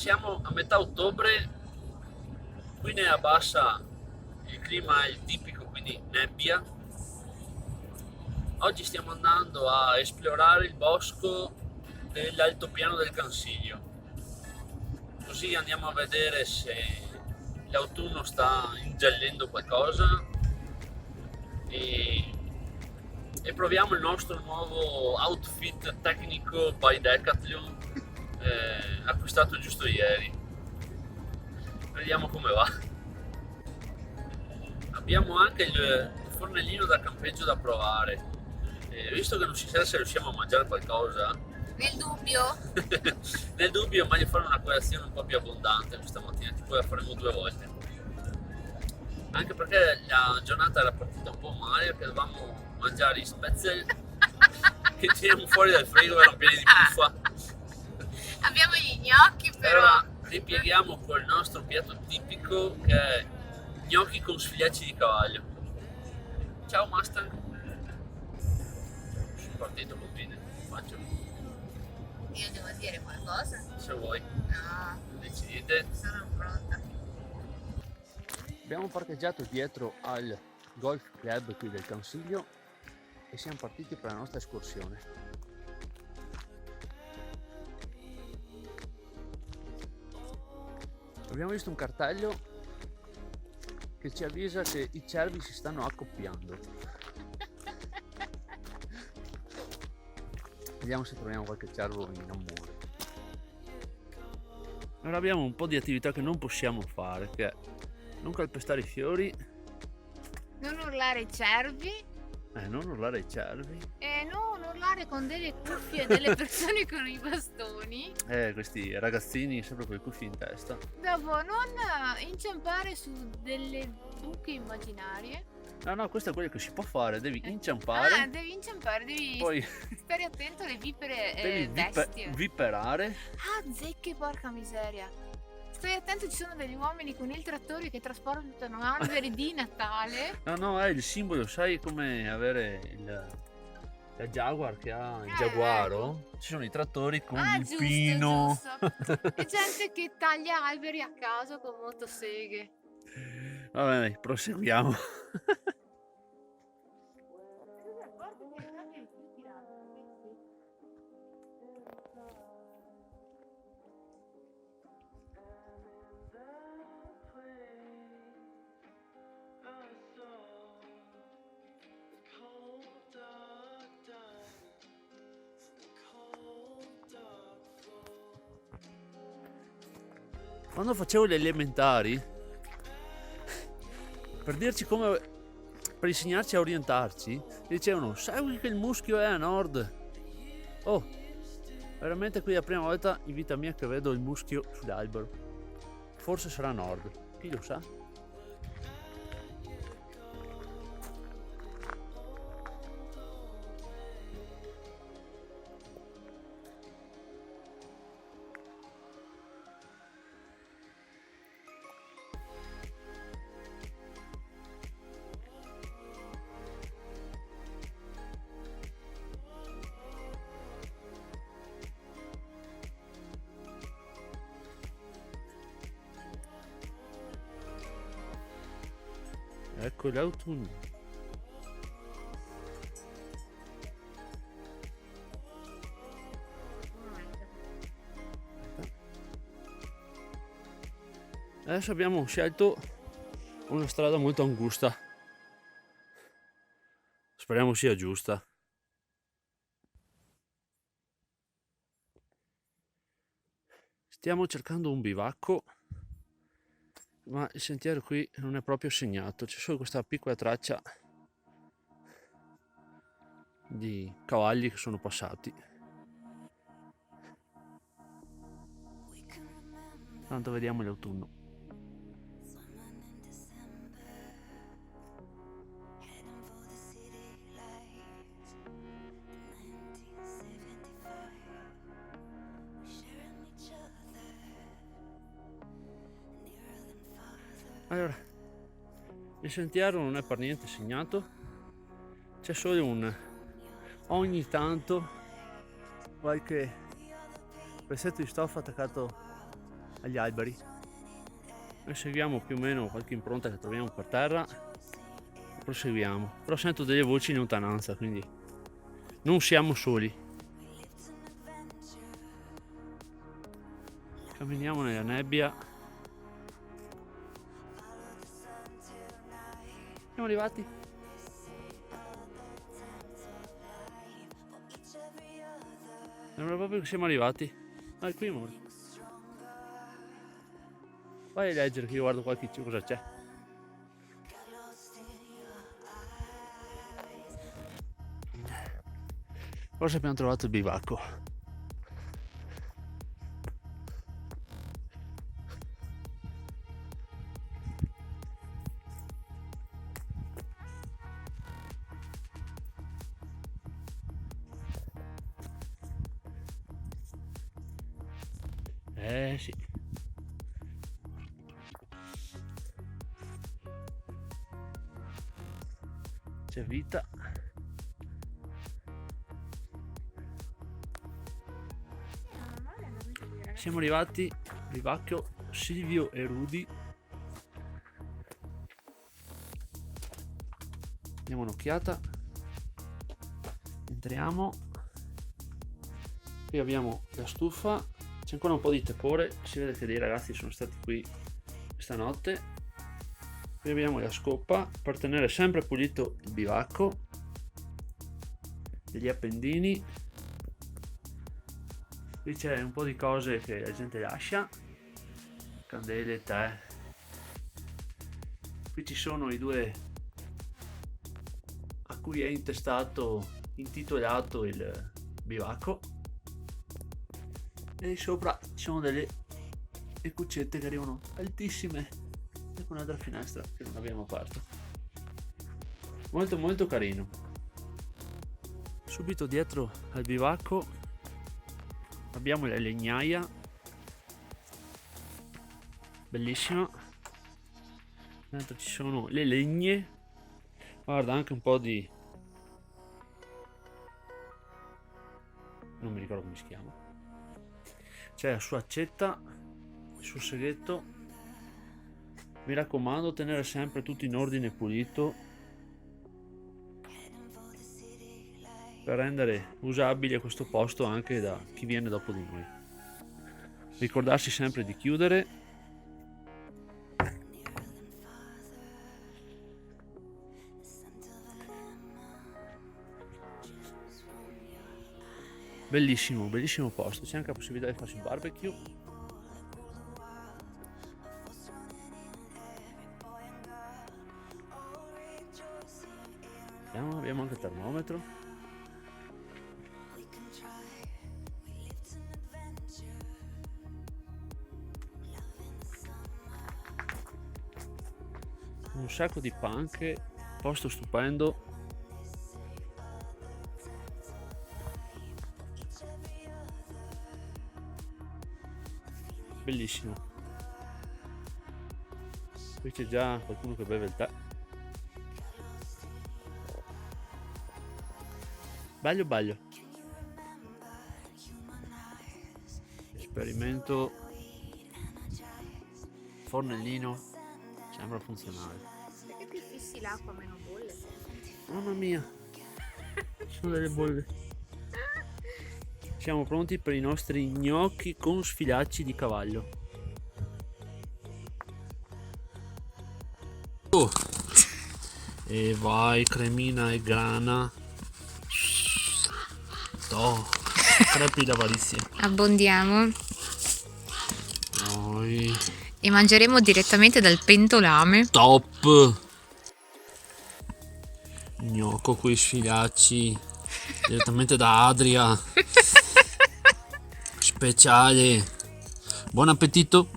Siamo a metà ottobre, qui ne abbassa, il clima è il tipico, quindi nebbia. Oggi stiamo andando a esplorare il bosco dell'altopiano del Cansiglio, così andiamo a vedere se l'autunno sta ingiallendo qualcosa e, e proviamo il nostro nuovo outfit tecnico by Decathlon, acquistato giusto ieri. Vediamo come va. Abbiamo anche il fornellino da campeggio da provare. Visto che non si sa se riusciamo a mangiare qualcosa, Nel dubbio, nel dubbio è meglio fare una colazione un po' più abbondante questa mattina, tipo la faremo 2 volte. Anche perché la giornata era partita un po' male, perché dovevamo mangiare i spezzel che tiriamo fuori dal frigo, erano pieni di puffa. abbiamo gli gnocchi però. Allora ripieghiamo col nostro piatto tipico che è gnocchi con sfigliacci di cavallo. Ciao Mustang. Sono partito con bene, faccio Io devo dire qualcosa? se vuoi, No, decidete. sono pronta. Abbiamo parcheggiato dietro al golf club qui del Consiglio e siamo partiti per la nostra escursione. Abbiamo visto un cartello che ci avvisa che i cervi si stanno accoppiando. Vediamo se troviamo qualche cervo in amore. Ora abbiamo un po' di attività che non possiamo fare, che è non calpestare i fiori, Non urlare ai cervi non urlare ai cervi. e non urlare con delle cuffie delle persone con i bastoni. Questi ragazzini sempre con i cuffi in testa. Dopo non inciampare su delle buche immaginarie. No, questo è quello che si può fare, devi Ah, inciampare, devi inciampare, devi poi stare attento alle vipere devi bestie. viperare. Ah, zecche, porca miseria. Stai attento, ci sono degli uomini con il trattore che trasportano alberi di Natale. No, è il simbolo, sai come avere la Jaguar che ha il Eh, giaguaro? Ci sono i trattori con Ah, il giusto, pino. giusto. E gente che taglia alberi a caso con motoseghe. Vabbè, proseguiamo. Quando facevo le elementari, per dirci come, per insegnarci a orientarci, dicevano segui che il muschio è a nord. Oh, veramente qui è la prima volta in vita mia che vedo il muschio sull'albero. Forse sarà a nord, chi lo sa? Ecco l'autunno. Adesso abbiamo scelto una strada molto angusta. Speriamo sia giusta. Stiamo cercando un bivacco, ma il sentiero qui non è proprio segnato, c'è solo questa piccola traccia di cavalli che sono passati. Tanto vediamo l'autunno. Allora, il sentiero non è per niente segnato, c'è solo ogni tanto qualche pezzetto di stoffa attaccato agli alberi e seguiamo più o meno qualche impronta che troviamo per terra e proseguiamo. Però sento delle voci in lontananza, quindi non siamo soli. Camminiamo nella nebbia. Siamo arrivati. Sembra proprio che siamo arrivati. Ah, è qui, amore. Vai a leggere che io guardo qualche cosa c'è. Forse abbiamo trovato il bivacco. Sì. C'è vita. Siamo arrivati, bivacco Silvio e Rudy. Diamo un'occhiata. Entriamo. Qui abbiamo la stufa. C'è ancora un po' di tepore. Si vede che dei ragazzi sono stati qui stanotte. Qui abbiamo la scoppa per tenere sempre pulito il bivacco. Degli appendini. Qui c'è un po' di cose che la gente lascia, candele, tè. Qui ci sono i due a cui è intitolato il bivacco, e sopra ci sono delle cuccette che arrivano altissime e un'altra finestra che non abbiamo aperto. Molto molto carino. Subito dietro al bivacco abbiamo la legnaia, bellissima. Dentro ci sono le legne, guarda, anche un po' di, non mi ricordo come si chiama. C'è la sua accetta, il suo seghetto. Mi raccomando, tenere sempre tutto in ordine e pulito per rendere usabile questo posto anche da chi viene dopo di noi. Ricordarsi sempre di chiudere. Bellissimo, bellissimo posto. C'è anche la possibilità di farsi il barbecue. Abbiamo anche il termometro. Un sacco di panche, posto stupendo. Bellissimo. Qui c'è già qualcuno che beve il tè. Baglio baglio. Esperimento fornellino, sembra funzionale. Perché più fissi l'acqua meno bolle? Mamma mia, ci sono delle bolle. Siamo pronti per i nostri gnocchi con sfilacci di cavallo. Oh. E vai, cremina e grana. Oh, crepi d'avarizia. Abbondiamo Noi. e mangeremo direttamente dal pentolame. Top. Gnocco con i sfilacci direttamente da Adria. Speciale. Buon appetito.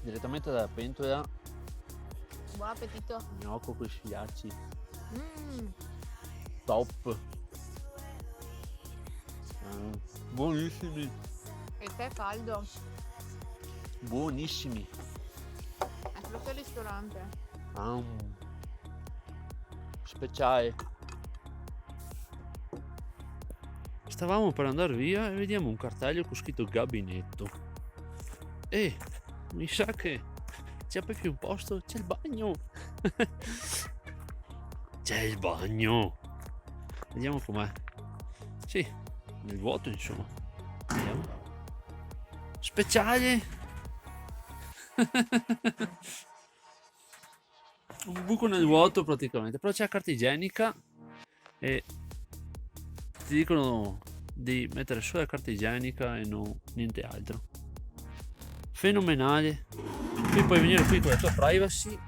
Direttamente dalla pentola. Buon appetito. Gnocco con i sfilacci. Top. Buonissimi. E tè caldo. Buonissimi. È proprio il ristorante. Speciale. Stavamo per andare via e vediamo un cartello con scritto gabinetto. E mi sa che c'è più un posto, c'è il bagno. C'è il bagno. Vediamo com'è. Sì, nel vuoto insomma. Vediamo. Speciale. Un buco nel vuoto praticamente, però c'è la carta igienica e ti dicono di mettere solo la carta igienica e non niente altro. Fenomenale. Qui puoi venire qui con la tua privacy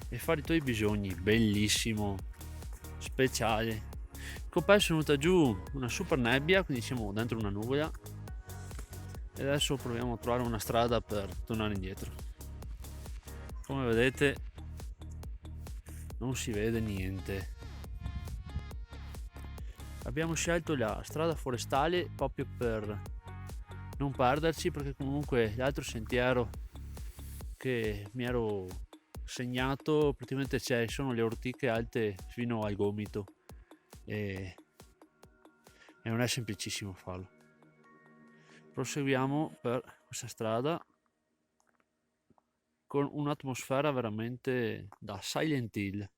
e fare i tuoi bisogni. Bellissimo, speciale. Con è venuta giù una super nebbia, quindi siamo dentro una nuvola e adesso proviamo a trovare una strada per tornare indietro. Come vedete non si vede niente. Abbiamo scelto la strada forestale proprio per non perderci, perché comunque l'altro sentiero che mi ero segnato praticamente sono le ortiche alte fino al gomito e non è semplicissimo farlo. Proseguiamo per questa strada con un'atmosfera veramente da Silent Hill.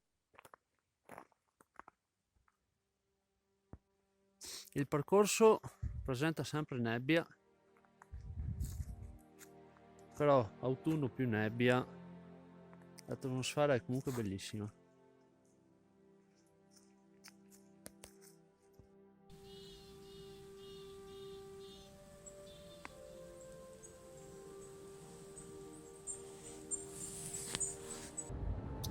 Il percorso presenta sempre nebbia, però autunno più nebbia, l'atmosfera è comunque bellissima.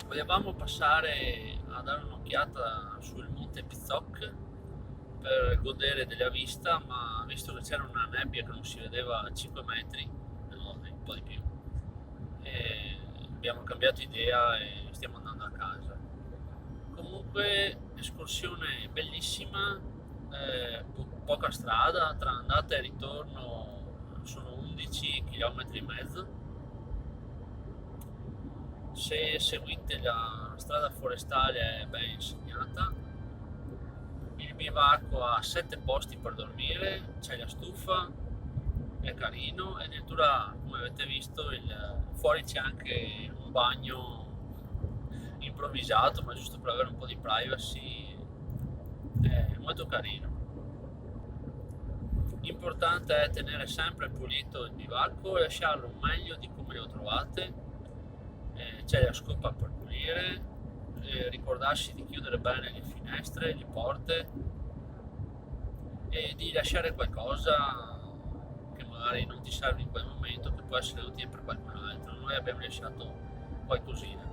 Volevamo passare a dare un'occhiata sul monte Pizzoc per godere della vista, ma visto che c'era una nebbia che non si vedeva a 5 metri, no, un po' di più, e abbiamo cambiato idea e stiamo andando a casa. Comunque escursione bellissima, poca strada, tra andata e ritorno sono 11 km e mezzo. Se seguite la strada forestale è ben segnata. Il bivacco ha 7 posti per dormire, c'è la stufa, è carino e addirittura, come avete visto, fuori c'è anche un bagno improvvisato, ma giusto per avere un po' di privacy. È molto carino. L'importante è tenere sempre pulito il bivacco e lasciarlo meglio di come lo trovate. C'è la scopa per pulire, ricordarsi di chiudere bene le finestre, le porte e di lasciare qualcosa che magari non ti serve in quel momento, che può essere utile per qualcun altro. Noi abbiamo lasciato qualcosina.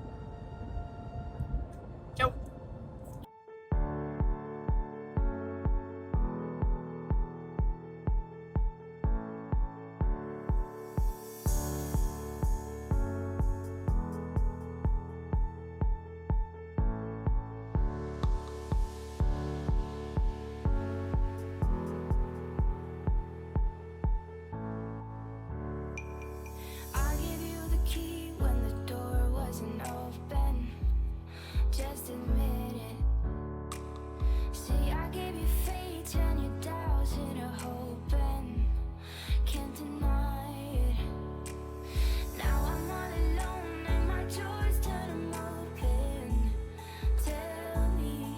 Ciao! I gave you the key when the door wasn't open. Just admit it. See, I gave you faith and your doubts and your hope, and can't deny it. Now I'm all alone and my doors turn 'em open. Tell me,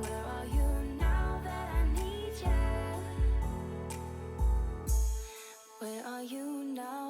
where are you now that I need you? Where are you now?